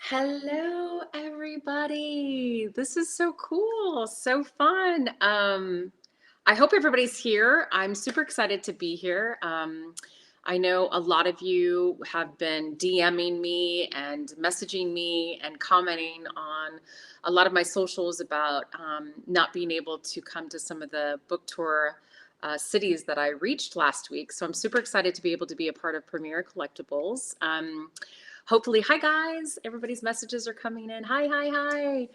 Hello, everybody. This is so cool, so fun. I hope everybody's here. I'm super excited to be here. I know a lot of you have been DMing me and messaging me and commenting on a lot of my socials about not being able to come to some of the book tour cities that I reached last week. So I'm super excited to be able to be a part of Premier Collectibles. Hopefully, hi guys, everybody's messages are coming in. Hi, hi, hi.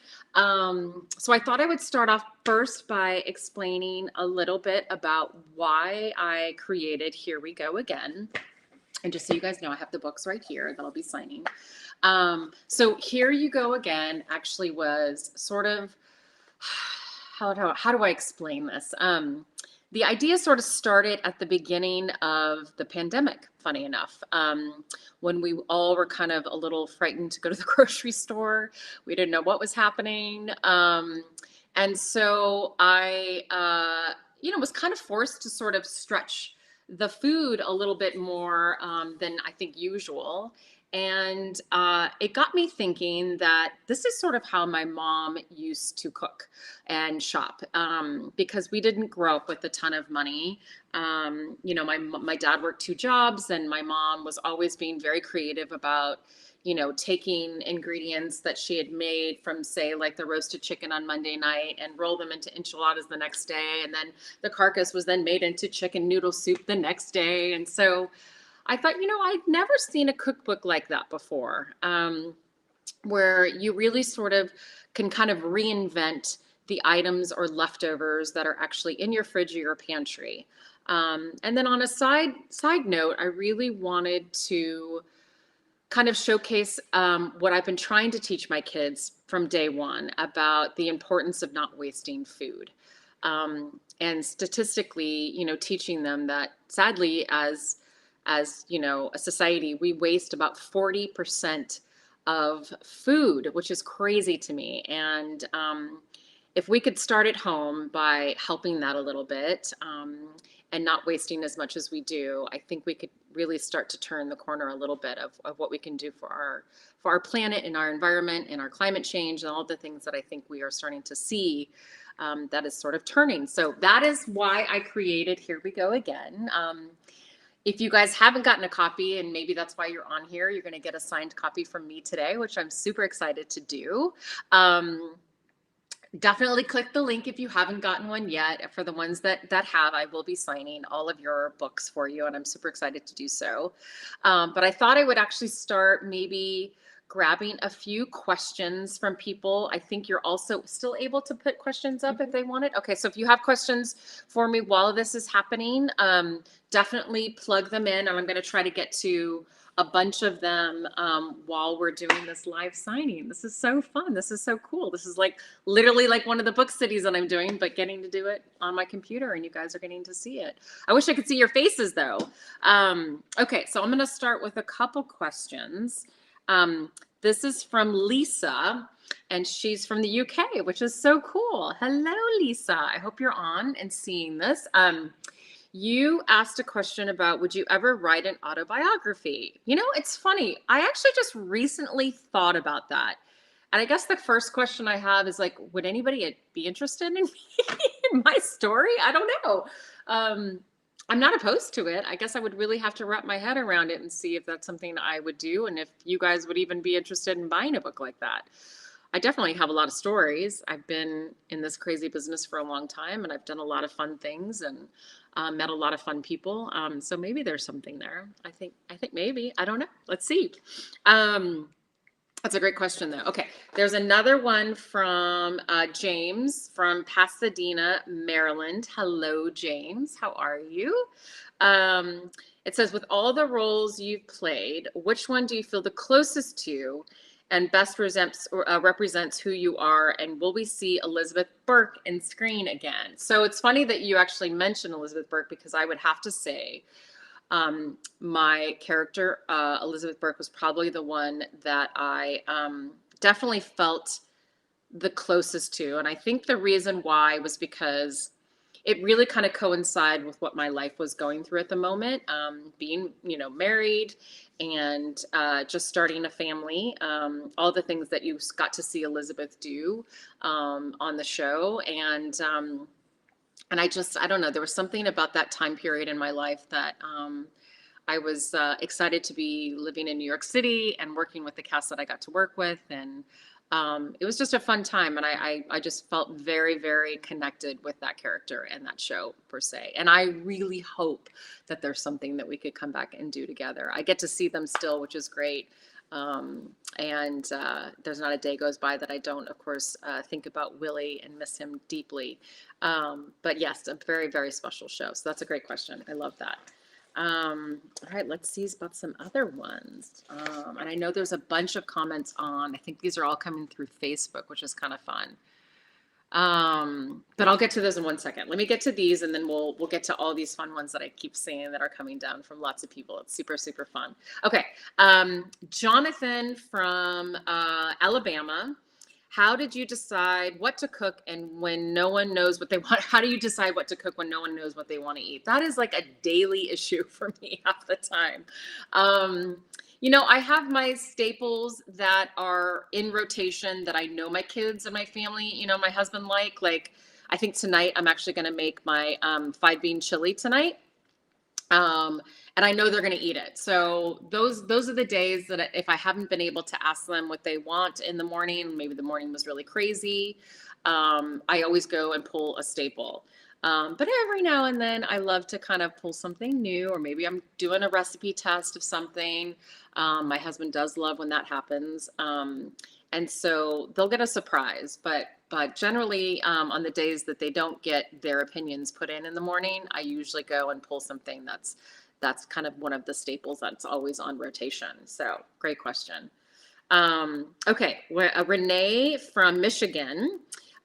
So I thought I would start off first by explaining a little bit about why I created Here We Go Again. And just so you guys know, I have the books right here that I'll be signing. So Here You Go Again actually was sort of, how do I explain this? The idea sort of started at the beginning of the pandemic, funny enough, when we all were kind of a little frightened to go to the grocery store. We didn't know what was happening. And so I was kind of forced to sort of stretch the food a little bit more than I think usual. And it got me thinking that this is sort of how my mom used to cook and shop, because we didn't grow up with a ton of money. My dad worked two jobs, and my mom was always being very creative about, taking ingredients that she had made from, say, like the roasted chicken on Monday night and roll them into enchiladas the next day. And then the carcass was then made into chicken noodle soup the next day. And so I thought, I'd never seen a cookbook like that before, where you really sort of can kind of reinvent the items or leftovers that are actually in your fridge or your pantry. And then on a side note, I really wanted to kind of showcase what I've been trying to teach my kids from day one about the importance of not wasting food. And statistically, teaching them that sadly, as a society, we waste about 40% of food, which is crazy to me. And if we could start at home by helping that a little bit, and not wasting as much as we do, I think we could really start to turn the corner a little bit of what we can do for our planet and our environment and our climate change and all the things that I think we are starting to see that is sort of turning. So that is why I created Here We Go Again. If you guys haven't gotten a copy, and maybe that's why you're on here, you're going to get a signed copy from me today, which I'm super excited to do. Definitely click the link if you haven't gotten one yet. For the ones that have, I will be signing all of your books for you, and I'm super excited to do so. But I thought I would actually start maybe grabbing a few questions from people. I think you're also still able to put questions up if they want it. Okay, so if you have questions for me while this is happening, definitely plug them in, and I'm going to try to get to a bunch of them while we're doing this live signing. This is so fun. This is so cool. This is like literally like one of the book cities that I'm doing, but getting to do it on my computer, and you guys are getting to see it. I wish I could see your faces though. Okay, so I'm going to start with a couple questions. This is from Lisa, and she's from the UK, which is so cool. Hello, Lisa. I hope you're on and seeing this. You asked a question about, would you ever write an autobiography? It's funny. I actually just recently thought about that. And I guess the first question I have is like, would anybody be interested in in my story? I don't know. I'm not opposed to it. I guess I would really have to wrap my head around it and see if that's something I would do, and if you guys would even be interested in buying a book like that. I definitely have a lot of stories. I've been in this crazy business for a long time, and I've done a lot of fun things and met a lot of fun people. So maybe there's something there. I think maybe. I don't know. Let's see. That's a great question, though. Okay, there's another one from James from Pasadena, Maryland. Hello, James. How are you? It says, with all the roles you've played, which one do you feel the closest to and best represents who you are? And will we see Elizabeth Burke in screen again? So it's funny that you actually mentioned Elizabeth Burke, because I would have to say my character, Elizabeth Burke, was probably the one that I definitely felt the closest to. And I think the reason why was because it really kind of coincided with what my life was going through at the moment, being, married and just starting a family, all the things that you got to see Elizabeth do on the show. And I don't know, there was something about that time period in my life that I was excited to be living in New York City and working with the cast that I got to work with. And it was just a fun time. And I just felt very, very connected with that character and that show per se. And I really hope that there's something that we could come back and do together. I get to see them still, which is great. And there's not a day goes by that I don't, of course, think about Willie and miss him deeply. But yes, a very, very special show. So that's a great question. I love that. All right, let's see about some other ones. And I know there's a bunch of comments on, I think these are all coming through Facebook, which is kind of fun. But I'll get to those in 1 second. Let me get to these and then we'll get to all these fun ones that I keep seeing that are coming down from lots of people. It's super, super fun. Okay. Jonathan from Alabama. How did you decide what to cook and when no one knows what they want? How do you decide what to cook when no one knows what they want to eat? That is like a daily issue for me half the time. I have my staples that are in rotation that I know my kids and my family, my husband like, I think tonight I'm actually going to make my 5-bean chili tonight. And I know they're going to eat it. So those are the days that if I haven't been able to ask them what they want in the morning, maybe the morning was really crazy, I always go and pull a staple. But every now and then I love to kind of pull something new, or maybe I'm doing a recipe test of something. My husband does love when that happens. And so they'll get a surprise, but generally on the days that they don't get their opinions put in the morning, I usually go and pull something that's kind of one of the staples that's always on rotation. So great question. Okay, Renee from Michigan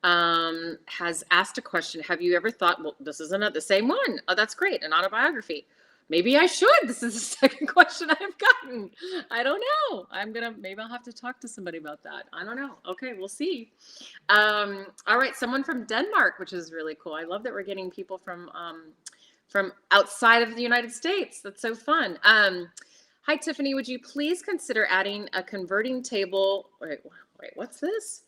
has asked a question. Have you ever thought, well, this isn't the same one. Oh, that's great, an autobiography. Maybe I should. This is the second question I've gotten. I don't know. Maybe I'll have to talk to somebody about that. I don't know. Okay, we'll see. All right, someone from Denmark, which is really cool. I love that we're getting people from outside of the United States. That's so fun. Hi, Tiffani, would you please consider adding a converting table? Wait, what's this?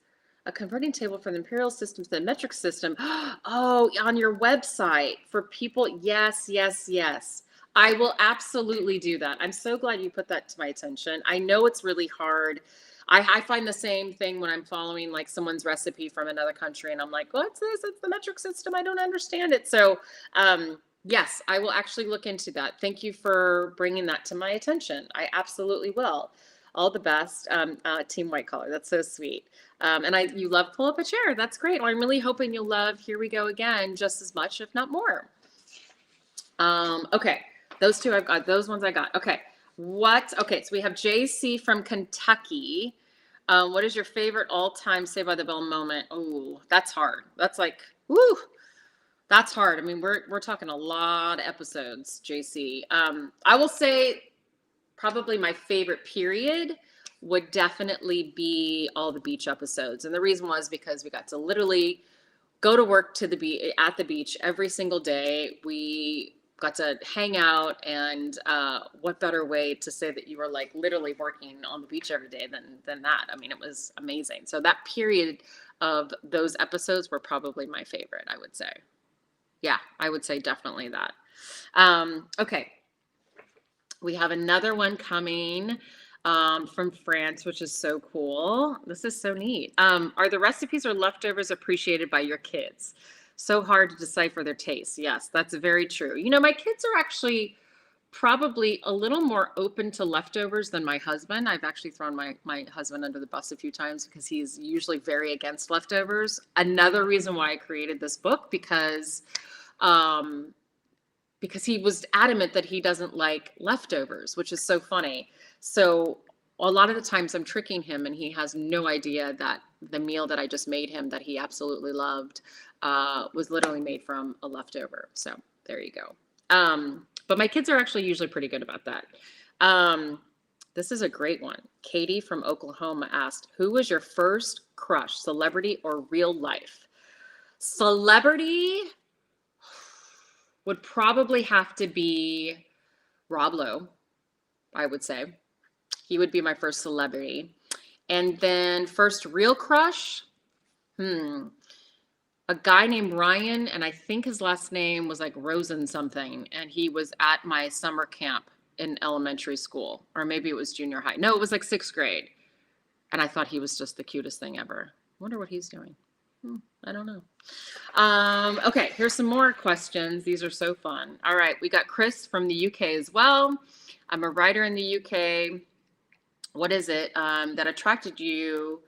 A converting table from the imperial system to the metric system. Oh, on your website for people. Yes, yes, yes. I will absolutely do that. I'm so glad you put that to my attention. I know it's really hard. I find the same thing when I'm following like someone's recipe from another country and I'm like, what's this? It's the metric system. I don't understand it. So yes, I will actually look into that. Thank you for bringing that to my attention. I absolutely will. All the best, Team White Collar. That's so sweet. And you love Pull Up a Chair. That's great. Well, I'm really hoping you'll love Here We Go Again just as much, if not more. Okay, those two I've got. Those ones I got. Okay, okay, so we have JC from Kentucky. What is your favorite all-time Saved by the Bell moment? Oh, that's hard. That's like, woo. That's hard. I mean, we're talking a lot of episodes, JC. I will say probably my favorite period would definitely be all the beach episodes. And the reason was because we got to literally go to work at the beach every single day. We got to hang out, and what better way to say that you were like literally working on the beach every day than that. I mean, it was amazing. So that period of those episodes were probably my favorite, I would say. Yeah, I would say definitely that. Okay. We have another one coming from France, which is so cool. This is so neat. Are the recipes or leftovers appreciated by your kids? So hard to decipher their tastes. Yes, that's very true. My kids are actually probably a little more open to leftovers than my husband. I've actually thrown my husband under the bus a few times because he's usually very against leftovers. Another reason why I created this book, because he was adamant that he doesn't like leftovers, which is so funny. So a lot of the times I'm tricking him and he has no idea that the meal that I just made him that he absolutely loved was literally made from a leftover. So there you go. But my kids are actually usually pretty good about that. This is a great one. Katie from Oklahoma asked, who was your first crush, celebrity or real life? Celebrity? would probably have to be Rob Lowe, I would say. He would be my first celebrity. And then first real crush, a guy named Ryan, and I think his last name was like Rosen something, and he was at my summer camp in elementary school, or maybe it was junior high. No, it was like 6th grade. And I thought he was just the cutest thing ever. Wonder what he's doing. I don't know. Okay, here's some more questions. These are so fun. All right, we got Chris from the UK as well. I'm a writer in the UK. What is it that attracted you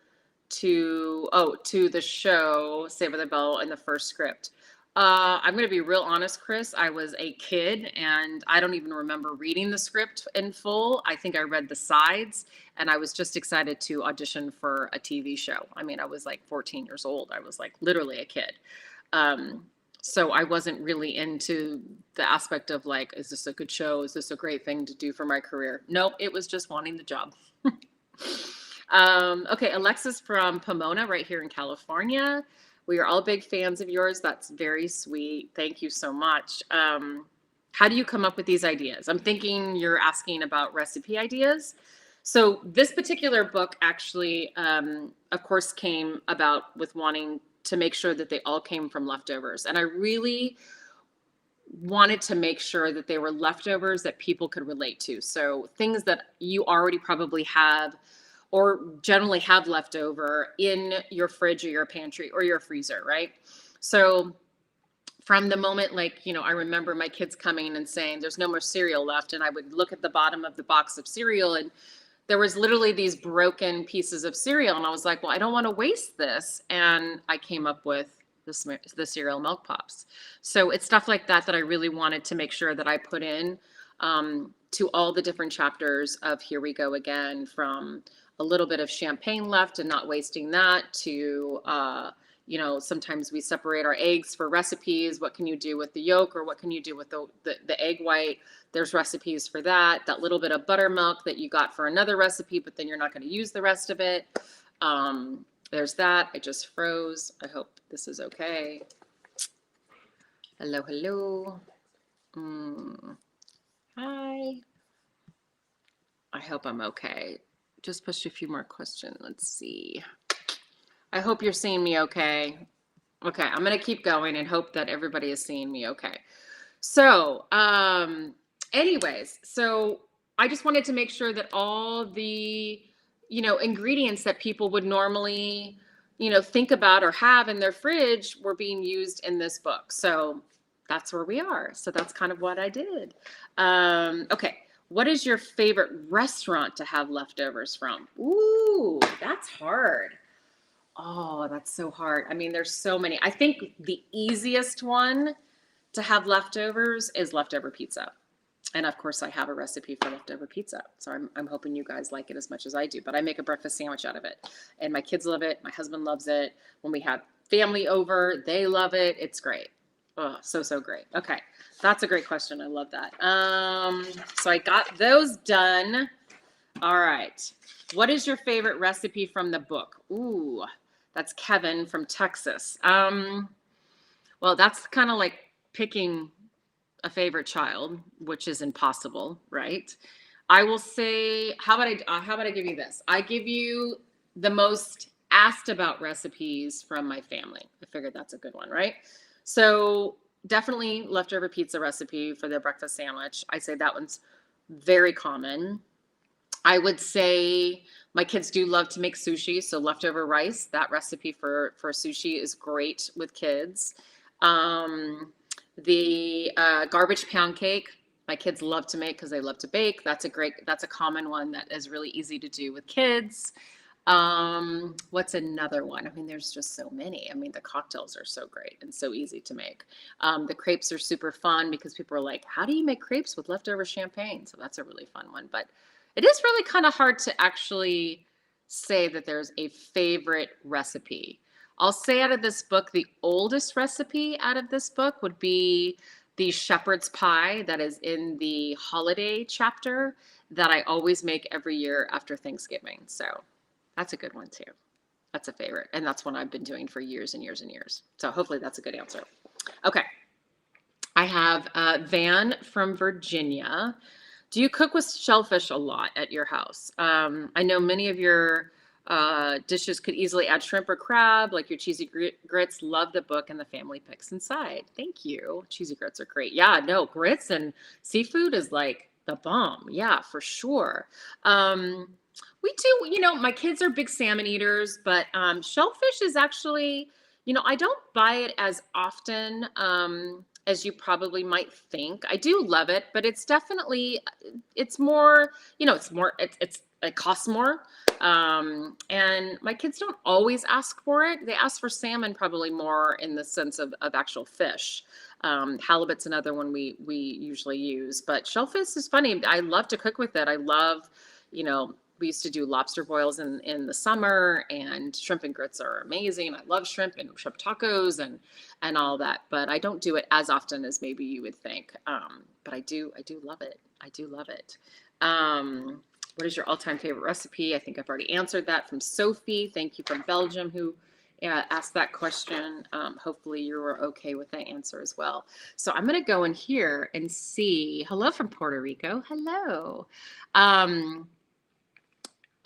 to the show Saved by the Bell in the first script? I'm going to be real honest, Chris. I was a kid and I don't even remember reading the script in full. I think I read the sides and I was just excited to audition for a TV show. I mean, I was like 14 years old. I was like literally a kid. So I wasn't really into the aspect of like, is this a good show? Is this a great thing to do for my career? Nope, it was just wanting the job. Okay, Alexis from Pomona right here in California. We are all big fans of yours. That's very sweet. Thank you so much. How do you come up with these ideas? I'm thinking you're asking about recipe ideas. So this particular book actually, of course, came about with wanting to make sure that they all came from leftovers. And I really wanted to make sure that they were leftovers that people could relate to. So things that you already probably have or generally have leftover in your fridge or your pantry or your freezer, right? So from the moment, like, you know, I remember my kids coming and saying, there's no more cereal left. And I would look at the bottom of the box of cereal and there was literally these broken pieces of cereal. And I was like, well, I don't want to waste this. And I came up with the cereal milk pops. So it's stuff like that that I really wanted to make sure that I put in to all the different chapters of Here We Go Again, from a little bit of champagne left and not wasting that to, you know, sometimes we separate our eggs for recipes. What can you do with the yolk, or what can you do with the egg white? There's recipes for that. That little bit of buttermilk that you got for another recipe, but then you're not going to use the rest of it. There's that. I just froze. I hope this is okay. Hello, hello. Hi. I hope I'm okay. Just pushed a few more questions. Let's see. I hope you're seeing me okay. Okay, I'm going to keep going and hope that everybody is seeing me okay. So, anyways, so I just wanted to make sure that all the, you know, ingredients that people would normally, you know, think about or have in their fridge were being used in this book. So that's where we are. So that's kind of what I did. Okay. What is your favorite restaurant to have leftovers from? Ooh, that's hard. Oh, that's so hard. I mean, there's so many. I think the easiest one to have leftovers is leftover pizza. And of course, I have a recipe for leftover pizza. So I'm hoping you guys like it as much as I do. But I make a breakfast sandwich out of it. And my kids love it. My husband loves it. When we have family over, they love it. It's great. Oh, so great. Okay. That's a great question. I love that. So I got those done. All right. What is your favorite recipe from the book? Ooh, that's Kevin from Texas. Well, that's kind of like picking a favorite child, which is impossible, right? I will say, how about I give you this? I give you the most asked about recipes from my family. I figured that's a good one, right? So definitely leftover pizza recipe for the breakfast sandwich. I say that one's very common. I would say my kids do love to make sushi, so leftover rice, that recipe for sushi is great with kids. The garbage pound cake, my kids love to make because they love to bake. That's a common one that is really easy to do with kids. What's another one? I mean, there's just so many. I mean, the cocktails are so great and so easy to make. The crepes are super fun because people are like, how do you make crepes with leftover champagne? So that's a really fun one. But it is really kind of hard to actually say that there's a favorite recipe. I'll say out of this book, the oldest recipe out of this book would be the shepherd's pie that is in the holiday chapter that I always make every year after Thanksgiving. So that's a good one too. That's a favorite. And that's one I've been doing for years and years and years. So hopefully that's a good answer. Okay. I have Van from Virginia. Do you cook with shellfish a lot at your house? I know many of your dishes could easily add shrimp or crab, like your cheesy grits. Love the book and the family picks inside. Thank you. Cheesy grits are great. Yeah, no, grits and seafood is like the bomb. Yeah, for sure. Um, we do, my kids are big salmon eaters, but shellfish is actually, I don't buy it as often. As you probably might think. I do love it, but it's definitely, it's more, it costs more. And my kids don't always ask for it. They ask for salmon probably more in the sense of actual fish. Halibut's another one we usually use, but shellfish is funny. I love to cook with it. I love, we used to do lobster boils in the summer, and shrimp and grits are amazing. I love shrimp and shrimp tacos and all that, but I don't do it as often as maybe you would think. But I do love it. I do love it. What is your all-time favorite recipe? I think I've already answered that from Sophie. Thank you from Belgium who asked that question. Hopefully you were okay with that answer as well. So I'm going to go in here and see. Hello from Puerto Rico. Hello.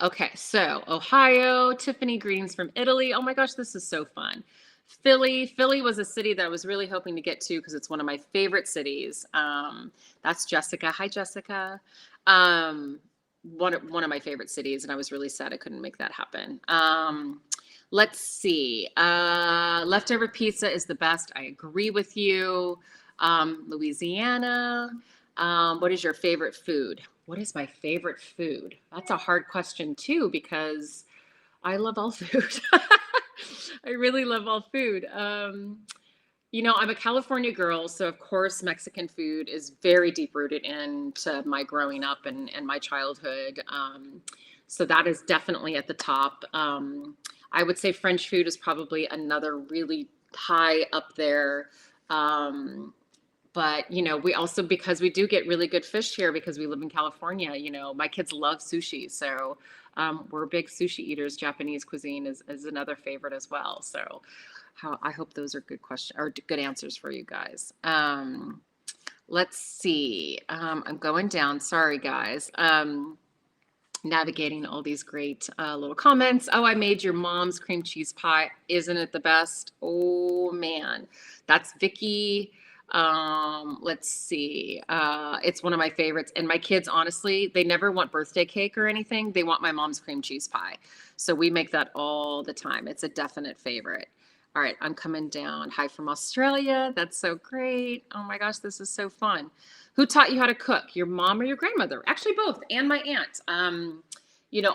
Okay, so Ohio, Tiffany, greetings from Italy. Oh my gosh, this is so fun. Philly was a city that I was really hoping to get to because it's one of my favorite cities. That's Jessica. Hi, Jessica. One of my favorite cities, and I was really sad I couldn't make that happen. Let's see. Leftover pizza is the best. I agree with you. Louisiana. What is your favorite food? What is my favorite food? That's a hard question too, because I love all food. I really love all food. I'm a California girl, so of course Mexican food is very deep rooted into my growing up and my childhood. So that is definitely at the top. I would say French food is probably another really high up there. But, we also, because we do get really good fish here because we live in California, my kids love sushi. So we're big sushi eaters. Japanese cuisine is another favorite as well. So I hope those are good questions or good answers for you guys. Let's see. I'm going down. Sorry, guys. Navigating all these great little comments. Oh, I made your mom's cream cheese pie. Isn't it the best? Oh, man. That's Vicky. Let's see. It's one of my favorites. And my kids, honestly, they never want birthday cake or anything. They want my mom's cream cheese pie. So we make that all the time. It's a definite favorite. All right, I'm coming down. Hi from Australia. That's so great. Oh my gosh, this is so fun. Who taught you how to cook? Your mom or your grandmother? Actually, both, and my aunt.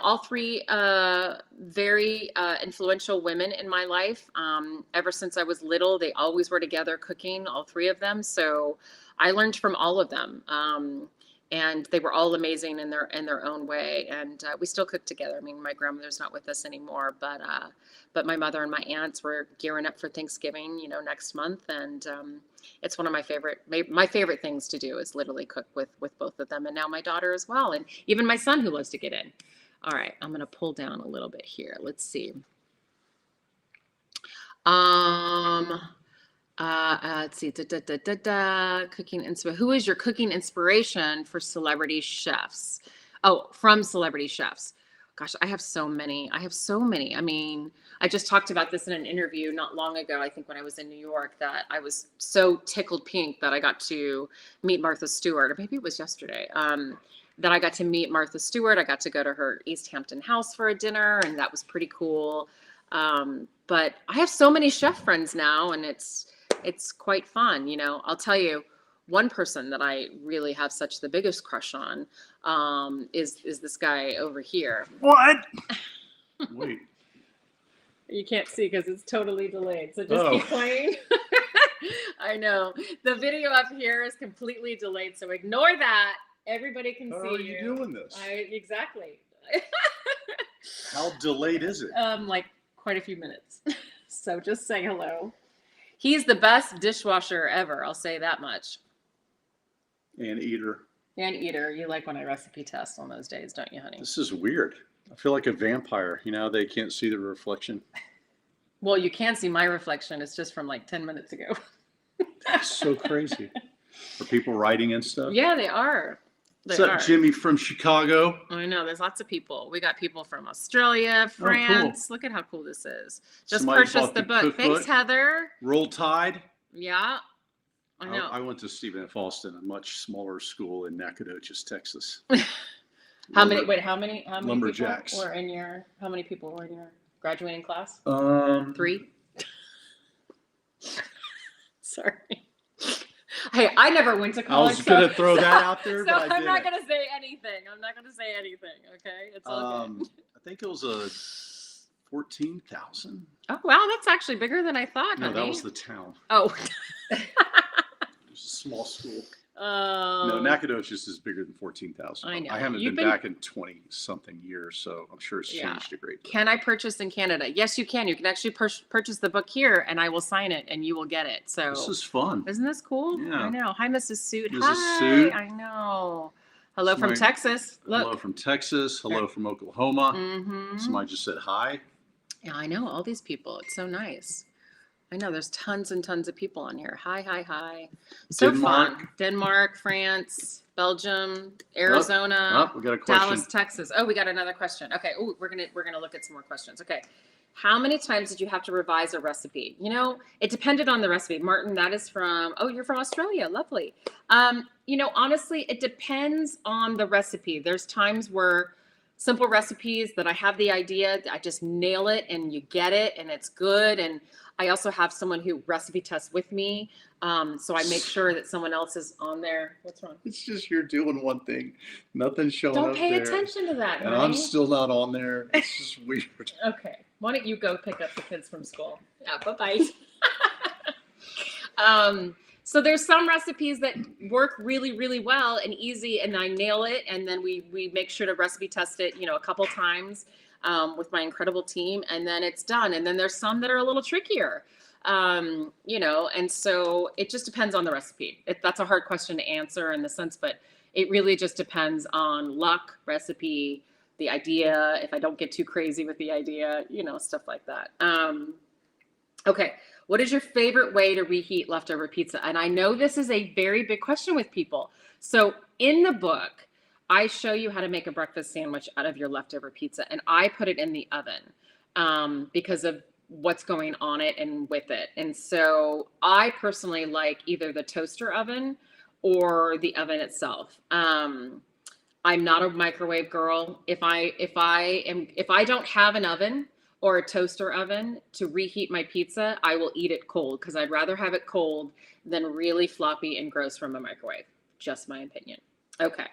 All three very influential women in my life. Ever since I was little, they always were together cooking, all three of them. So I learned from all of them. And they were all amazing in their own way. And we still cook together. I mean, my grandmother's not with us anymore, but my mother and my aunts were gearing up for Thanksgiving, next month. And it's one of my favorite things to do is literally cook with both of them. And now my daughter as well. And even my son who loves to get in. All right, I'm going to pull down a little bit here. Let's see. Let's see. Cooking inspiration. Who is your cooking inspiration for celebrity chefs? Oh, from celebrity chefs. Gosh, I have so many. I mean, I just talked about this in an interview not long ago, I think when I was in New York, that I was so tickled pink that I got to meet Martha Stewart, or maybe it was yesterday. That I got to meet Martha Stewart. I got to go to her East Hampton house for a dinner, and that was pretty cool. But I have so many chef friends now, and it's quite fun. I'll tell you, one person that I really have such the biggest crush on is this guy over here. What? Wait. You can't see because it's totally delayed. So just keep playing. I know. The video up here is completely delayed, so ignore that. Everybody can see you. How are you doing this? Exactly. How delayed is it? Like quite a few minutes. So just say hello. He's the best dishwasher ever. I'll say that much. And eater. You like when I recipe test on those days, don't you, honey? This is weird. I feel like a vampire. They can't see the reflection. Well, you can see my reflection. It's just from like 10 minutes ago. That's so crazy. Are people writing and stuff? Yeah, they are. They What's are. up, Jimmy from Chicago? I know, there's lots of people. We got people from Australia, France. Cool. Look at how cool this is. Just Somebody purchased bought the the book. Thanks, cookbook. Heather. Roll Tide. Yeah, I know. I went to Stephen F. Austin, a much smaller school in Nacogdoches, Texas. How many Lumberjacks. people were in your, how many people were in your graduating class? 3? Sorry. Hey, I never went to I college. was going to throw that out there, So but I I'm didn't. not going to say anything. Okay? It's all good. I think it was a 14,000. Oh, wow. That's actually bigger than I thought, No, honey. that was the town. Oh. It was a small school. No, Nacogdoches is bigger than 14,000. I know. I haven't been back in 20-something years, so I'm sure it's changed a great deal. Can I purchase in Canada? Yes, you can. You can actually purchase the book here, and I will sign it, and you will get it. So this is fun. Isn't this cool? Yeah. I know. Hi, Mrs. Suit. Mrs. Hi. Suit. I know. Hello from Texas. Look. Hello from Texas. Hello from Oklahoma. Mm-hmm. Somebody just said hi. Yeah, I know. All these people. It's so nice. I know there's tons and tons of people on here. Hi. So Denmark. fun. Denmark, France, Belgium, Arizona, we got a question. Dallas, Texas. Oh, we got another question. Okay. Oh, we're gonna look at some more questions. Okay. How many times did you have to revise a recipe? You know, it depended on the recipe. Martin, that is from, oh, you're from Australia. Lovely. You know, honestly, it depends on the recipe. There's times where simple recipes that I have the idea, I just nail it and you get it and it's good. And I also have someone who recipe tests with me. So I make sure that someone else is on there. What's wrong? It's just you're doing one thing. Nothing's showing up Don't pay there. attention to that, And honey. I'm still not on there. It's just weird. Okay. Why don't you go pick up the kids from school? Yeah, bye-bye. So there's some recipes that work really, really well and easy, and I nail it. And then we make sure to recipe test it, you know, a couple times with my incredible team, and then it's done. And then there's some that are a little trickier, you know, and so it just depends on the recipe. That's a hard question to answer in the sense, but it really just depends on luck, recipe, the idea, if I don't get too crazy with the idea, you know, stuff like that. Okay. What is your favorite way to reheat leftover pizza? And I know this is a very big question with people. So in the book, I show you how to make a breakfast sandwich out of your leftover pizza, and I put it in the oven because of what's going on it and with it. And so I personally like either the toaster oven or the oven itself. I'm not a microwave girl. If I don't have an oven or a toaster oven to reheat my pizza, I will eat it cold because I'd rather have it cold than really floppy and gross from a microwave. Just my opinion. Okay.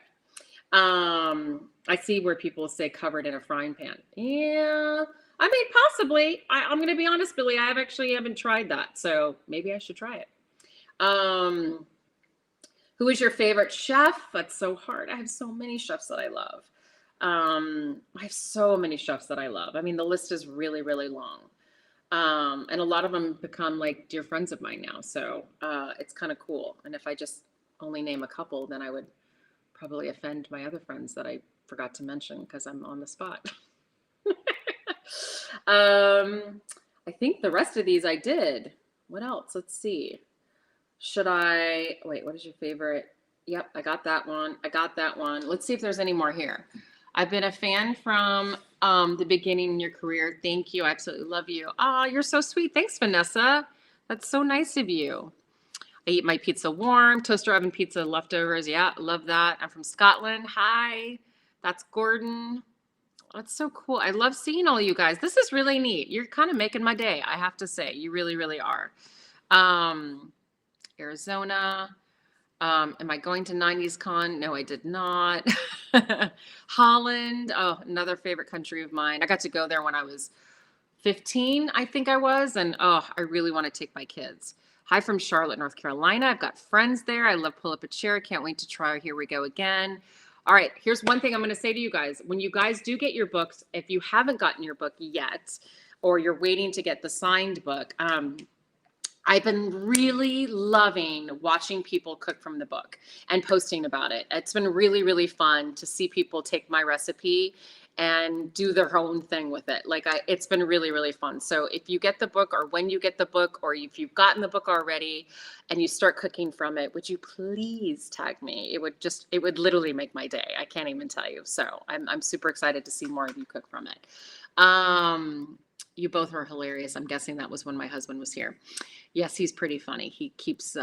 I see where people say covered in a frying pan. Yeah, I mean, possibly. I'm going to be honest, Billy. I haven't tried that, so maybe I should try it. Who is your favorite chef? That's so hard. I have so many chefs that I love. I have so many chefs that I love. I mean, the list is really, really long. And a lot of them become like dear friends of mine now. So it's kind of cool. And if I just only name a couple, then I would probably offend my other friends that I forgot to mention because I'm on the spot. I think the rest of these I did. What else? Let's see. Wait, what is your favorite? Yep, I got that one. Let's see if there's any more here. I've been a fan from the beginning in your career. Thank you. I absolutely love you. Oh, you're so sweet. Thanks, Vanessa. That's so nice of you. I eat my pizza warm, toaster oven pizza leftovers. Yeah, love that. I'm from Scotland. Hi, that's Gordon. That's so cool. I love seeing all you guys. This is really neat. You're kind of making my day, I have to say. You really, really are. Arizona. Am I going to 90s Con? No, I did not. Holland. Oh, another favorite country of mine. I got to go there when I was 15, I think I was. And oh, I really want to take my kids. Hi from Charlotte, North Carolina. I've got friends there. I love Pull Up a Chair. Can't wait to try Here We Go Again. All right, here's one thing I'm going to say to you guys. When you guys do get your books, if you haven't gotten your book yet, or you're waiting to get the signed book, I've been really loving watching people cook from the book and posting about it. It's been really, really fun to see people take my recipe and do their own thing with it. Like it's been really, really fun. So if you get the book, or when you get the book, or if you've gotten the book already and you start cooking from it, would you please tag me? It would literally make my day. I can't even tell you. So I'm super excited to see more of you cook from it. You both are hilarious. I'm guessing that was when my husband was here. Yes, he's pretty funny. He keeps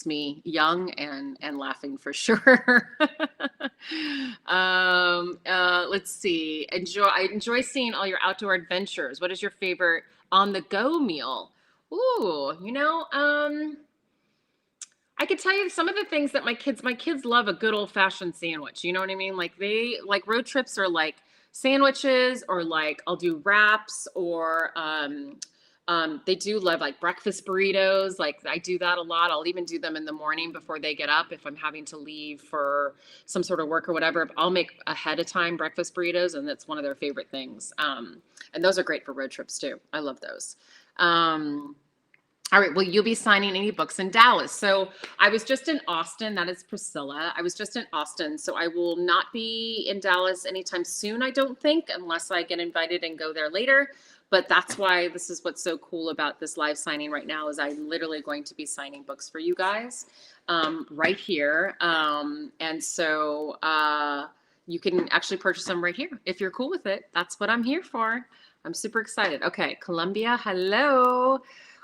me young and laughing for sure. Let's see. I enjoy seeing all your outdoor adventures. What is your favorite on the go meal? Ooh, I could tell you some of the things that my kids love a good old fashioned sandwich. You know what I mean? Like they like road trips or like sandwiches, or like I'll do wraps, or they do love like breakfast burritos. Like I do that a lot. I'll even do them in the morning before they get up. If I'm having to leave for some sort of work or whatever, I'll make ahead of time breakfast burritos, and that's one of their favorite things. And those are great for road trips too. I love those. All right, will you be signing any books in Dallas? So I was just in Austin. That is Priscilla. I was just in Austin. So I will not be in Dallas anytime soon, I don't think, unless I get invited and go there later. But that's why this is what's so cool about this live signing right now, is I'm literally going to be signing books for you guys right here. And so you can actually purchase them right here if you're cool with it. That's what I'm here for. I'm super excited. Okay, Columbia, hello.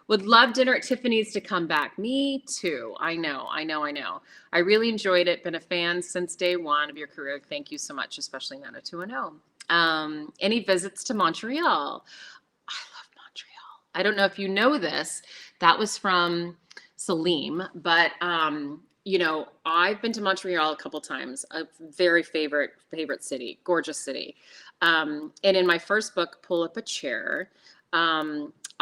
Would love dinner at Tiffani's to come back. Me too. I know. I really enjoyed it. Been a fan since day one of your career. Thank you so much, especially 90210. Any visits to Montreal? I love Montreal. I don't know if you know this. That was from Salim, but I've been to Montreal a couple times. A very favorite city, gorgeous city. And in my first book, Pull Up a Chair,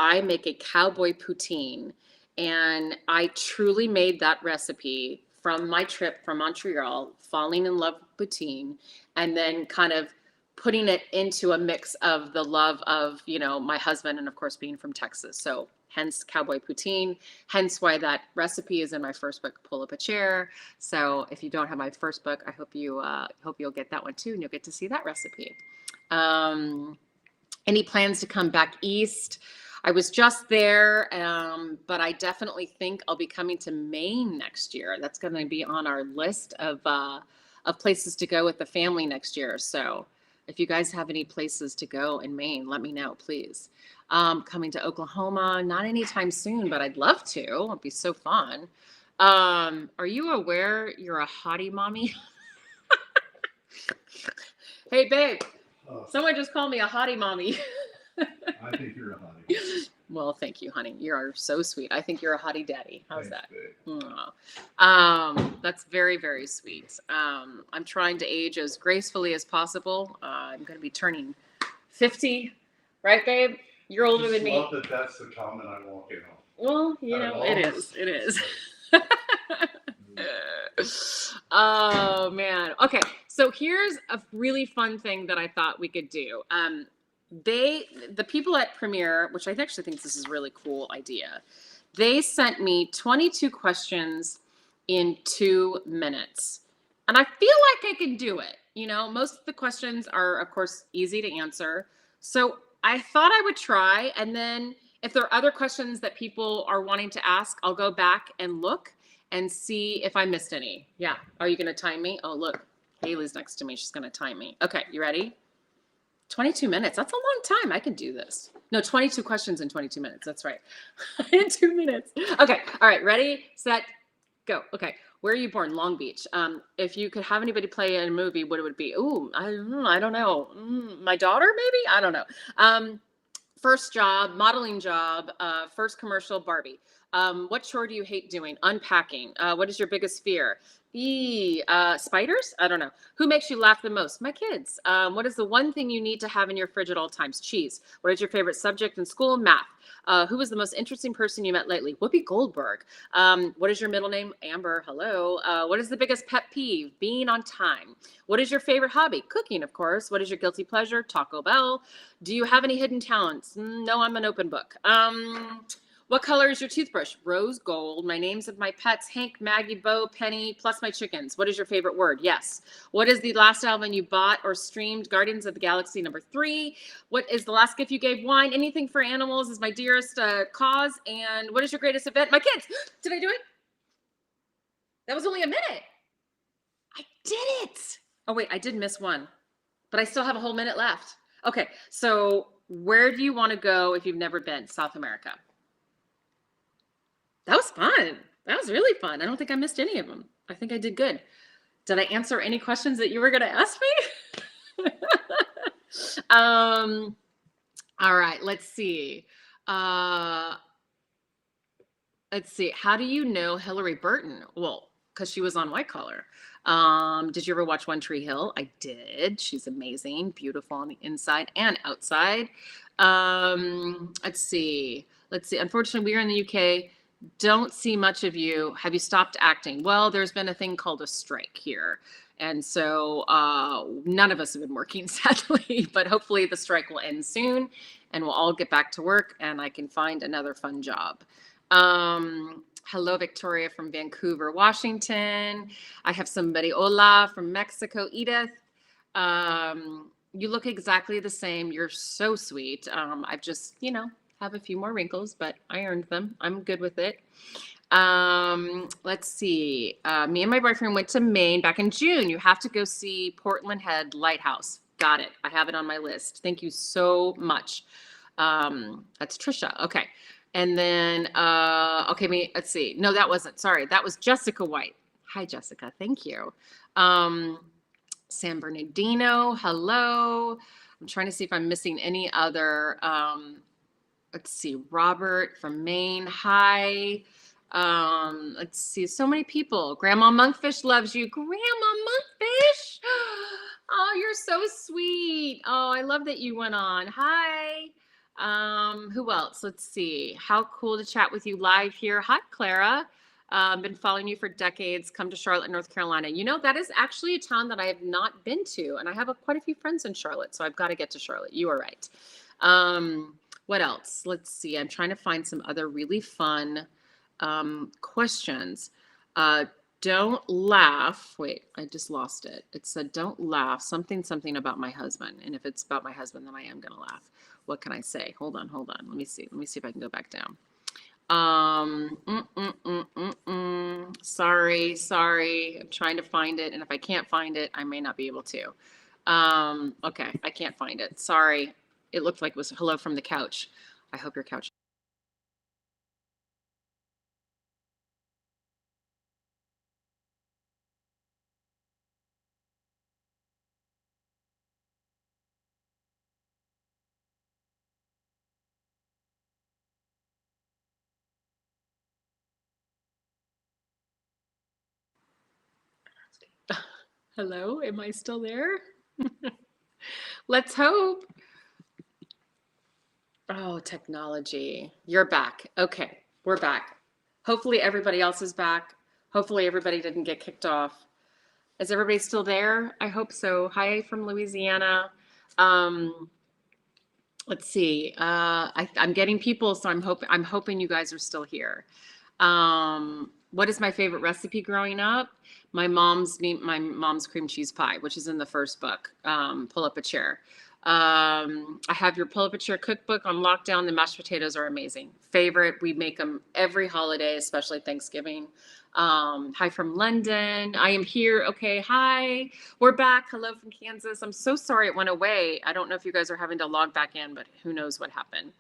I make a cowboy poutine, and I truly made that recipe from my trip from Montreal, falling in love with poutine, and then kind of putting it into a mix of the love of, my husband, and of course being from Texas. So hence cowboy poutine, hence why that recipe is in my first book, Pull Up a Chair. So if you don't have my first book, I hope you'll get that one too, and you'll get to see that recipe. Any plans to come back east? I was just there, but I definitely think I'll be coming to Maine next year. That's going to be on our list of places to go with the family next year. So if you guys have any places to go in Maine, let me know, please. Coming to Oklahoma, not anytime soon, but I'd love to. It'd be so fun. Are you aware you're a hottie mommy? Hey, babe. Someone just called me a hottie mommy. I think you're a hottie. Well, thank you, honey. You are so sweet. I think you're a hottie daddy. How's that? That's very, very sweet. I'm trying to age as gracefully as possible. I'm going to be turning 50, right, babe? You're older than me. I love that that's the comment I walk in on. Well, it is. It is. Oh, man. Okay, so here's a really fun thing that I thought we could do. The people at Premiere, which I actually think this is a really cool idea, they sent me 22 questions in 2 minutes. And I feel like I can do it. Most of the questions are, of course, easy to answer. So I thought I would try. And then if there are other questions that people are wanting to ask, I'll go back and look and see if I missed any. Yeah. Are you going to time me? Oh, look, Haley's next to me. She's going to time me. Okay. You ready? 22 minutes. That's a long time. I can do this. No, 22 questions in 22 minutes. That's right. In 2 minutes. Okay. All right. Ready, set, go. Okay. Where are you born? Long Beach. If you could have anybody play in a movie, what would it be? Ooh, I don't know. My daughter, maybe? I don't know. First job, modeling job, first commercial, Barbie. What chore do you hate doing? Unpacking. What is your biggest fear? Spiders? I don't know. Who makes you laugh the most? My kids. What is the one thing you need to have in your fridge at all times? Cheese. What is your favorite subject in school? Math. Who was the most interesting person you met lately? Whoopi Goldberg. What is your middle name? Amber. Hello. What is the biggest pet peeve? Being on time. What is your favorite hobby? Cooking, of course. What is your guilty pleasure? Taco Bell. Do you have any hidden talents? No, I'm an open book. What color is your toothbrush? Rose gold. My names of my pets, Hank, Maggie, Bo, Penny, plus my chickens. What is your favorite word? Yes. What is the last album you bought or streamed? Guardians of the Galaxy #3. What is the last gift you gave? Wine. Anything for animals is my dearest cause. And what is your greatest event? My kids. Did I do it? That was only a minute. I did it. Oh, wait, I did miss one, but I still have a whole minute left. Okay, so where do you want to go if you've never been? South America. That was fun. That was really fun. I don't think I missed any of them. I think I did good. Did I answer any questions that you were going to ask me? All right, let's see. Let's see. How do you know Hillary Burton? Well, because she was on White Collar. Did you ever watch One Tree Hill? I did. She's amazing, beautiful on the inside and outside. Let's see. Unfortunately, we are in the UK. Don't see much of you. Have you stopped acting? Well, there's been a thing called a strike here. And so none of us have been working, sadly, but hopefully the strike will end soon and we'll all get back to work and I can find another fun job. Hello, Victoria from Vancouver, Washington. I have somebody, hola, from Mexico, Edith. You look exactly the same. You're so sweet. I've just, have a few more wrinkles, but I earned them. I'm good with it. Let's see. Me and my boyfriend went to Maine back in June. You have to go see Portland Head Lighthouse. Got it. I have it on my list. Thank you so much. That's Trisha. Okay. And then, okay, let's see. No, that wasn't. Sorry. That was Jessica White. Hi, Jessica. Thank you. San Bernardino. Hello. I'm trying to see if I'm missing any other, let's see, Robert from Maine. Hi. Let's see, so many people. Grandma Monkfish loves you. Grandma Monkfish. Oh, you're so sweet. Oh, I love that you went on. Hi. Who else? Let's see. How cool to chat with you live here. Hi, Clara. Been following you for decades. Come to Charlotte, North Carolina. That is actually a town that I have not been to, and I have quite a few friends in Charlotte, so I've got to get to Charlotte. You are right. What else? Let's see. I'm trying to find some other really fun questions. Don't laugh. Wait, I just lost it. It said, don't laugh. Something about my husband. And if it's about my husband, then I am going to laugh. What can I say? Hold on. Let me see if I can go back down. Sorry. I'm trying to find it. And if I can't find it, I may not be able to. Okay. I can't find it. Sorry. It looked like it was hello from the couch. I hope your couch. Hello, am I still there? Let's hope. Oh, technology. You're back. Okay, we're back. Hopefully everybody else is back. Hopefully everybody didn't get kicked off. Is everybody still there? I hope so. Hi from Louisiana. Let's see. I'm getting people, so I'm hoping you guys are still here. What is my favorite recipe growing up? My mom's cream cheese pie, which is in the first book. Pull up a chair. I have your pull up a chair cookbook on lockdown. The mashed potatoes are amazing. Favorite. We make them every holiday, especially Thanksgiving. Hi from London. I am here. Okay. Hi. We're back. Hello from Kansas. I'm so sorry it went away. I don't know if you guys are having to log back in, but who knows what happened.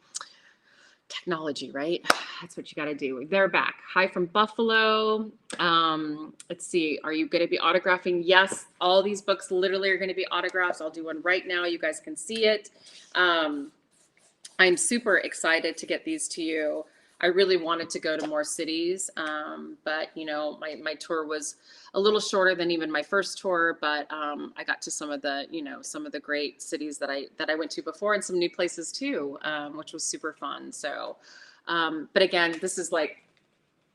Technology, right? That's what you got to do. They're back. Hi from Buffalo. Let's see. Are you going to be autographing? Yes. All these books literally are going to be autographs. I'll do one right now. You guys can see it. I'm super excited to get these to you. I really wanted to go to more cities, but my tour was a little shorter than even my first tour. But I got to some of the great cities that I went to before, and some new places too, which was super fun. So, but again, this is like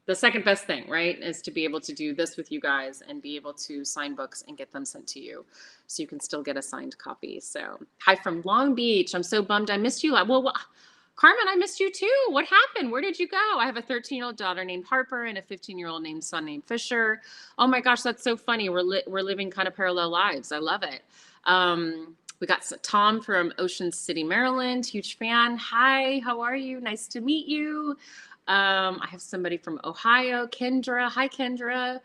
the second best thing, right? Is to be able to do this with you guys and be able to sign books and get them sent to you, so you can still get a signed copy. So, hi from Long Beach. I'm so bummed I missed you. Well, Carmen, I missed you too. What happened? Where did you go? I have a 13-year-old daughter named Harper and a 15-year-old named son named Fisher. Oh my gosh, that's so funny. We're living kind of parallel lives. I love it. We got Tom from Ocean City, Maryland. Huge fan. Hi, how are you? Nice to meet you. I have somebody from Ohio, Kendra. Hi, Kendra.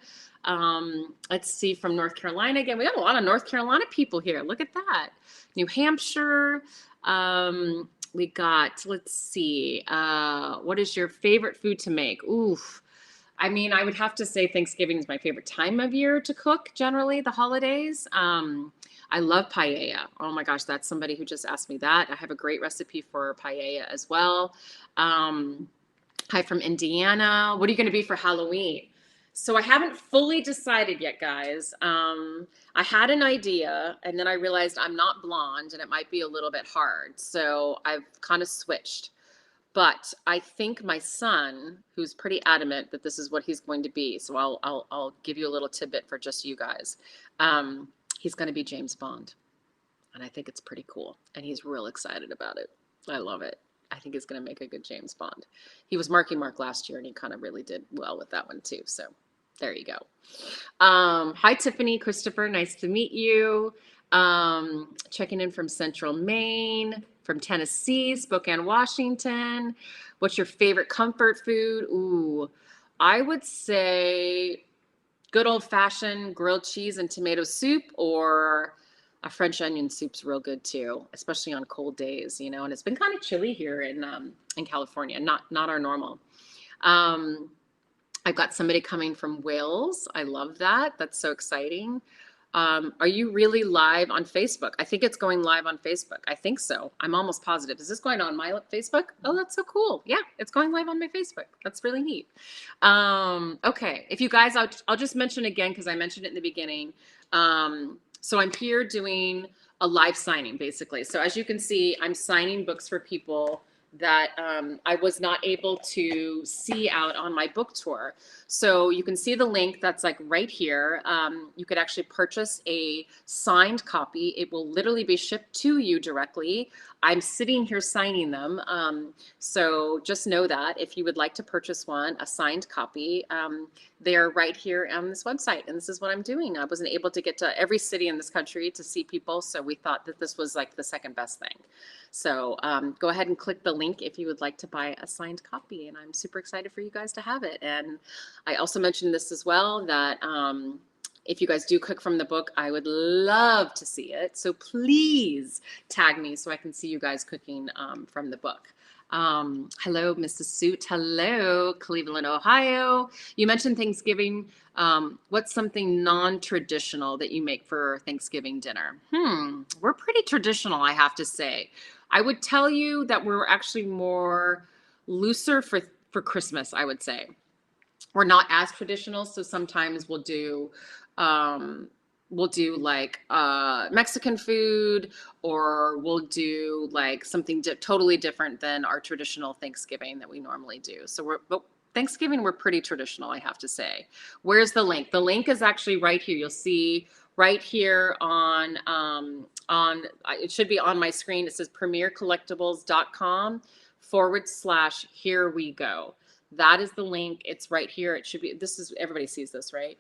Let's see, from North Carolina again. We got a lot of North Carolina people here. Look at that. New Hampshire. We got, let's see, what is your favorite food to make? Oof. I mean, I would have to say Thanksgiving is my favorite time of year to cook, generally, the holidays. I love paella. Oh my gosh, that's somebody who just asked me that. I have a great recipe for paella as well. Hi from Indiana. What are you going to be for Halloween? So I haven't fully decided yet, guys. I had an idea, and then I realized I'm not blonde, and it might be a little bit hard. So I've kind of switched. But I think my son, who's pretty adamant that this is what he's going to be, so I'll give you a little tidbit for just you guys. He's going to be James Bond, and I think it's pretty cool, and he's real excited about it. I love it. I think he's going to make a good James Bond. He was Marky Mark last year, and he kind of really did well with that one too. So there you go. Hi, Tiffany, Christopher. Nice to meet you. Checking in from Central Maine, from Tennessee, Spokane, Washington. What's your favorite comfort food? Ooh, I would say good old-fashioned grilled cheese and tomato soup, or a French onion soup's real good too, especially on cold days, you know, and it's been kind of chilly here in California, not our normal. I've got somebody coming from Wales. I love that. That's so exciting. Are you really live on Facebook? I think it's going live on Facebook. I think so. I'm almost positive. Is this going on my Facebook? Oh, that's so cool. Yeah, it's going live on my Facebook. That's really neat. Okay, if you guys, I'll just mention again, because I mentioned it in the beginning. So I'm here doing a live signing, basically. So as you can see, I'm signing books for people that I was not able to see out on my book tour. So you can see the link that's like right here. You could actually purchase a signed copy. It will literally be shipped to you directly. I'm sitting here signing them. So just know that if you would like to purchase one, a signed copy, they're right here on this website. And this is what I'm doing. I wasn't able to get to every city in this country to see people. So we thought that this was like the second best thing. So go ahead and click the link if you would like to buy a signed copy. And I'm super excited for you guys to have it. And I also mentioned this as well, that if you guys do cook from the book, I would love to see it. So please tag me so I can see you guys cooking from the book. Hello, Mrs. Suit. Hello, Cleveland, Ohio. You mentioned Thanksgiving. What's something non-traditional that you make for Thanksgiving dinner? We're pretty traditional, I have to say. I would tell you that we're actually more looser for Christmas, I would say. We're not as traditional, so sometimes we'll do like Mexican food, or we'll do like something totally different than our traditional Thanksgiving that we normally do. So but Thanksgiving, we're pretty traditional, I have to say. Where's the link? The link is actually right here. You'll see right here on it should be on my screen. It says premiercollectibles.com/here we go. That is the link. It's right here. It should be, this is, everybody sees this, right?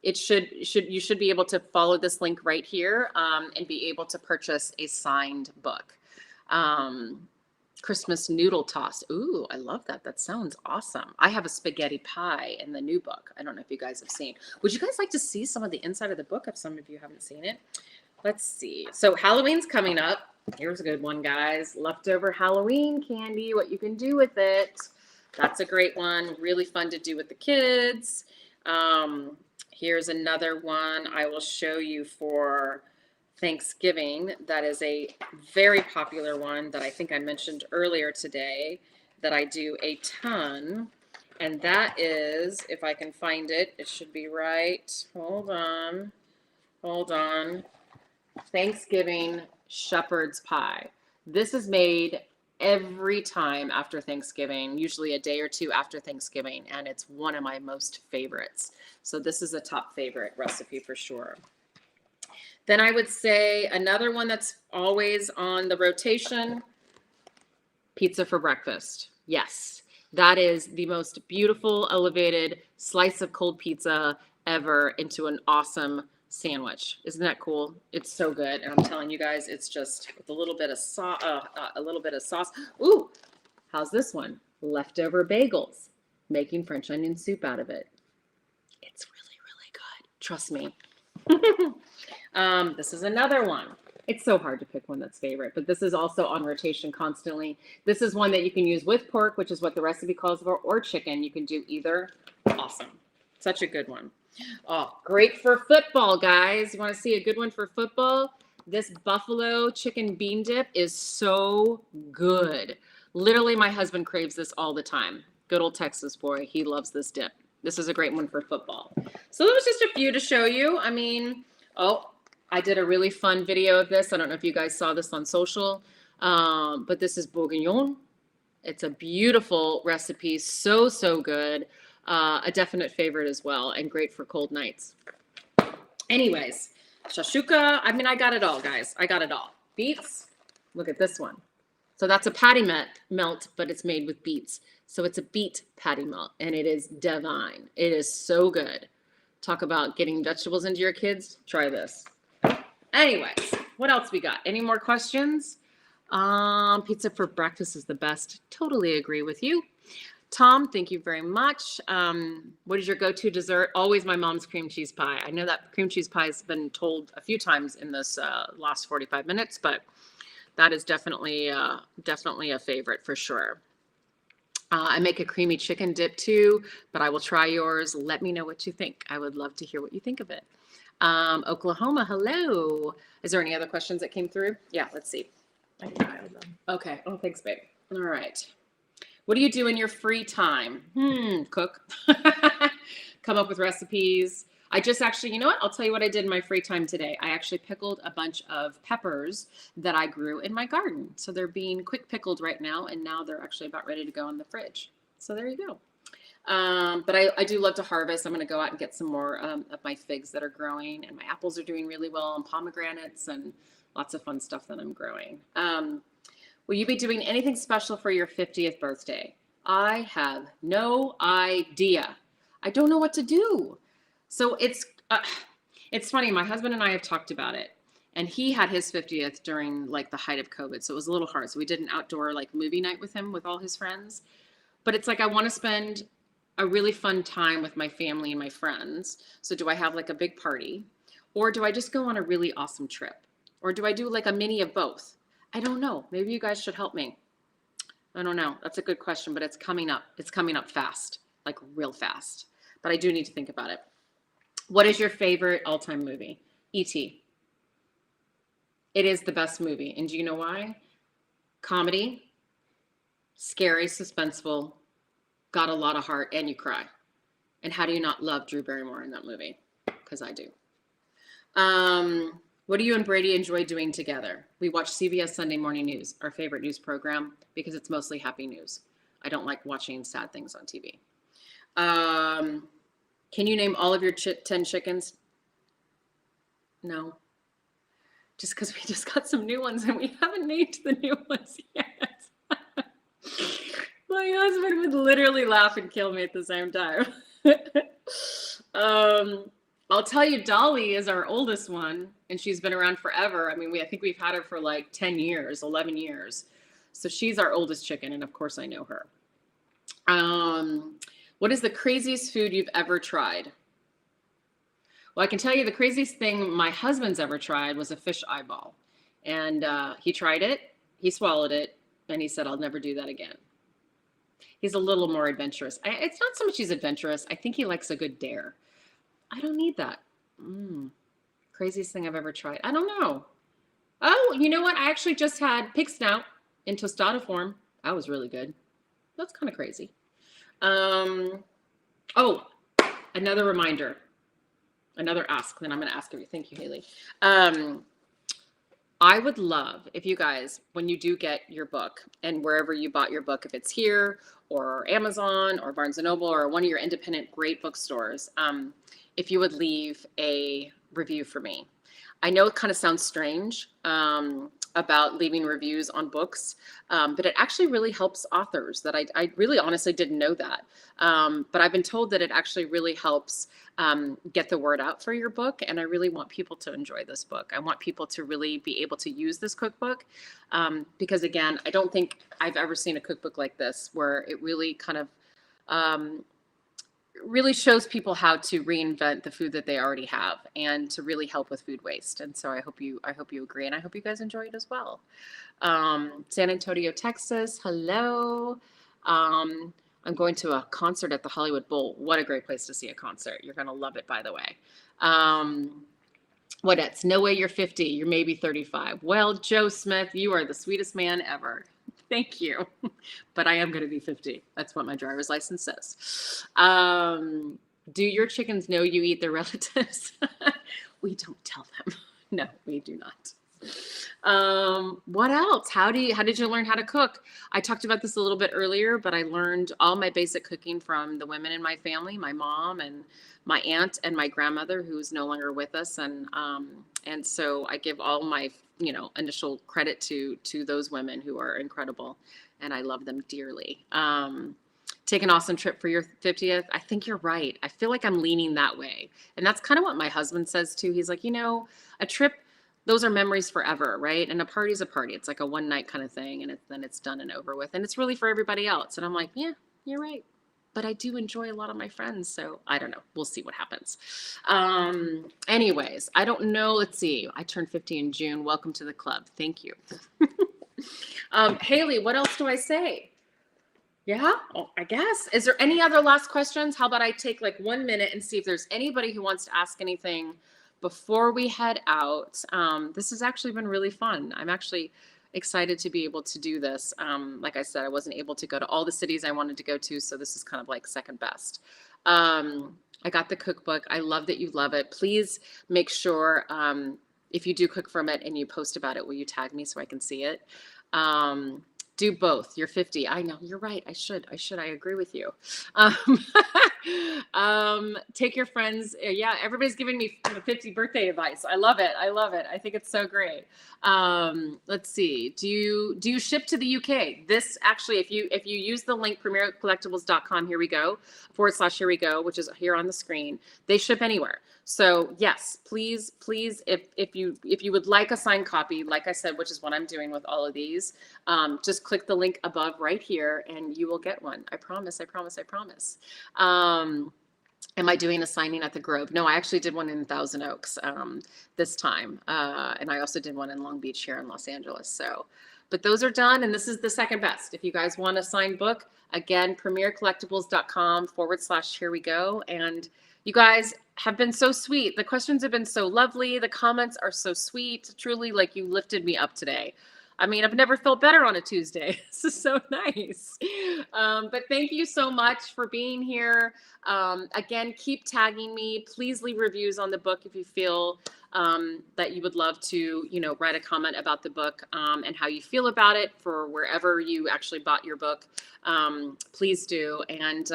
You should be able to follow this link right here and be able to purchase a signed book. Christmas noodle toss. Ooh, I love that. That sounds awesome. I have a spaghetti pie in the new book. I don't know if you guys have seen. Would you guys like to see some of the inside of the book if some of you haven't seen it? Let's see. So Halloween's coming up. Here's a good one, guys. Leftover Halloween candy, what you can do with it. That's a great one. Really fun to do with the kids. Here's another one I will show you for Thanksgiving. That is a very popular one that I think I mentioned earlier today that I do a ton. And that is, if I can find it, it should be right. Hold on. Thanksgiving shepherd's pie. This is made every time after Thanksgiving, usually a day or two after Thanksgiving, and it's one of my most favorites. So this is a top favorite recipe for sure. Then I would say another one that's always on the rotation Pizza for breakfast. Yes. That is the most beautiful elevated slice of cold pizza ever into an awesome sandwich. Isn't that cool? It's so good. And I'm telling you guys, it's just with a little bit of sauce. Ooh, how's this one? Leftover bagels. Making French onion soup out of it. It's really, really good. Trust me. This is another one. It's so hard to pick one that's favorite, but this is also on rotation constantly. This is one that you can use with pork, which is what the recipe calls for, or chicken. You can do either. Awesome. Such a good one. Oh, great for football, guys. You want to see a good one for football? This buffalo chicken bean dip is so good. Literally, my husband craves this all the time. Good old Texas boy. He loves this dip. This is a great one for football. So there was just a few to show you. I mean, I did a really fun video of this. I don't know if you guys saw this on social, but this is bourguignon. It's a beautiful recipe. So, so good. A definite favorite as well, and great for cold nights. Anyways, shashuka. I mean, I got it all, guys. I got it all. Beets. Look at this one. So that's a patty melt, but it's made with beets. So it's a beet patty melt, and it is divine. It is so good. Talk about getting vegetables into your kids. Try this. Anyways, what else we got? Any more questions? Pizza for breakfast is the best. Totally agree with you. Tom, thank you very much. What is your go-to dessert? Always my mom's cream cheese pie. I know that cream cheese pie has been told a few times in this last 45 minutes, but that is definitely a favorite for sure. I make a creamy chicken dip too, but I will try yours. Let me know what you think. I would love to hear what you think of it. Oklahoma, hello. Is there any other questions that came through? Yeah, let's see. I dialed them. Okay. Oh, thanks, babe. All right. What do you do in your free time? Cook. Come up with recipes. I just actually, you know what? I'll tell you what I did in my free time today. I actually pickled a bunch of peppers that I grew in my garden. So they're being quick pickled right now, and now they're actually about ready to go in the fridge. So there you go. But I do love to harvest. I'm going to go out and get some more of my figs that are growing, and my apples are doing really well, and pomegranates, and lots of fun stuff that I'm growing. Will you be doing anything special for your 50th birthday? I have no idea. I don't know what to do. So it's funny. My husband and I have talked about it, and he had his 50th during like the height of COVID. So it was a little hard. So we did an outdoor like movie night with him, with all his friends. But it's like, I want to spend a really fun time with my family and my friends. So do I have like a big party, or do I just go on a really awesome trip? Or do I do like a mini of both? I don't know. Maybe you guys should help me. I don't know. That's a good question, but it's coming up. It's coming up fast, like real fast. But I do need to think about it. What is your favorite all-time movie? E.T. It is the best movie. And do you know why? Comedy, scary, suspenseful, got a lot of heart, and you cry. And how do you not love Drew Barrymore in that movie? Because I do. What do you and Brady enjoy doing together? We watch CBS Sunday Morning News, our favorite news program, because it's mostly happy news. I don't like watching sad things on TV. Can you name all of your 10 chickens? No. Just because we just got some new ones and we haven't named the new ones yet. My husband would literally laugh and kill me at the same time. I'll tell you, Dolly is our oldest one, and she's been around forever. I mean, I think we've had her for like 10 years, 11 years. So she's our oldest chicken, and of course I know her. What is the craziest food you've ever tried? Well, I can tell you the craziest thing my husband's ever tried was a fish eyeball. And he tried it, he swallowed it, and he said, I'll never do that again. He's a little more adventurous. It's not so much he's adventurous. I think he likes a good dare. I don't need that. Craziest thing I've ever tried. I don't know. Oh, you know what? I actually just had pig snout in tostada form. That was really good. That's kind of crazy. Oh, another reminder, another ask, then I'm going to ask of you. Thank you, Haley. I would love if you guys, when you do get your book, and wherever you bought your book, if it's here or Amazon or Barnes & Noble or one of your independent great bookstores, if you would leave a review for me. I know it kind of sounds strange, about leaving reviews on books, but it actually really helps authors. That I really honestly didn't know that. But I've been told that it actually really helps get the word out for your book. And I really want people to enjoy this book. I want people to really be able to use this cookbook because, again, I don't think I've ever seen a cookbook like this where it really kind of really shows people how to reinvent the food that they already have and to really help with food waste. And so I hope you agree, and I hope you guys enjoy it as well. San Antonio, Texas. Hello. I'm going to a concert at the Hollywood Bowl. What a great place to see a concert. You're going to love it, by the way. What else? No way you're 50. You're maybe 35. Well, Joe Smith, you are the sweetest man ever. Thank you. But I am going to be 50. That's what my driver's license says. Do your chickens know you eat their relatives? We don't tell them. No, we do not. What else? How did you learn how to cook? I talked about this a little bit earlier, but I learned all my basic cooking from the women in my family, my mom and my aunt and my grandmother, who's no longer with us. And so I give all my, initial credit to those women who are incredible, and I love them dearly. Take an awesome trip for your 50th. I think you're right. I feel like I'm leaning that way. And that's kind of what my husband says too. He's like, a trip, those are memories forever, right? And a party's a party. It's like a one night kind of thing, and then it's done and over with. And it's really for everybody else. And I'm like, yeah, you're right. But I do enjoy a lot of my friends. So I don't know. We'll see what happens. Anyways, I don't know. Let's see. I turned 50 in June. Welcome to the club. Thank you. Haley, what else do I say? Yeah, I guess. Is there any other last questions? How about I take like 1 minute and see if there's anybody who wants to ask anything before we head out. This has actually been really fun. I'm actually excited to be able to do this. Like I said, I wasn't able to go to all the cities I wanted to go to, so this is kind of like second best. I got the cookbook. I love that you love it. Please make sure if you do cook from it and you post about it, will you tag me so I can see it? Do both. You're 50. I know. You're right. I should. I agree with you. Take your friends. Yeah, everybody's giving me 50 birthday advice. I love it. I think it's so great. Let's see. Do you ship to the UK? This actually, if you use the link premiercollectibles.com, here we go, /here we go, which is here on the screen, they ship anywhere. So yes, please, if you would like a signed copy, like I said, which is what I'm doing with all of these, just click the link above right here and you will get one. I promise. Am I doing a signing at the Grove? No, I actually did one in Thousand Oaks this time. And I also did one in Long Beach here in Los Angeles. So, but those are done. And this is the second best. If you guys want a signed book, again, premiercollectibles.com /here we go. And you guys have been so sweet. The questions have been so lovely. The comments are so sweet. Truly, like, you lifted me up today. I mean, I've never felt better on a Tuesday. This is so nice. But thank you so much for being here. Again, keep tagging me. Please leave reviews on the book if you feel that you would love to, write a comment about the book and how you feel about it for wherever you actually bought your book. Please do. And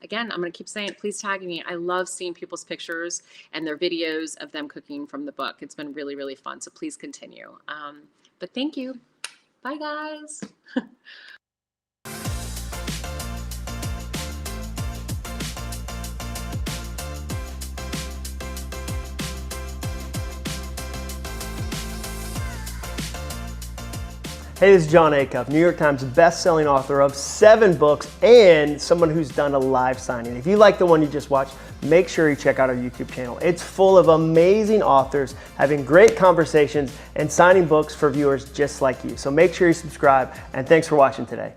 again, I'm going to keep saying it. Please tag me. I love seeing people's pictures and their videos of them cooking from the book. It's been really, really fun. So please continue. But thank you. Bye, guys. Hey, this is John Acuff, New York Times best-selling author of 7 books and someone who's done a live signing. If you like the one you just watched, make sure you check out our YouTube channel. It's full of amazing authors having great conversations and signing books for viewers just like you. So make sure you subscribe, and thanks for watching today.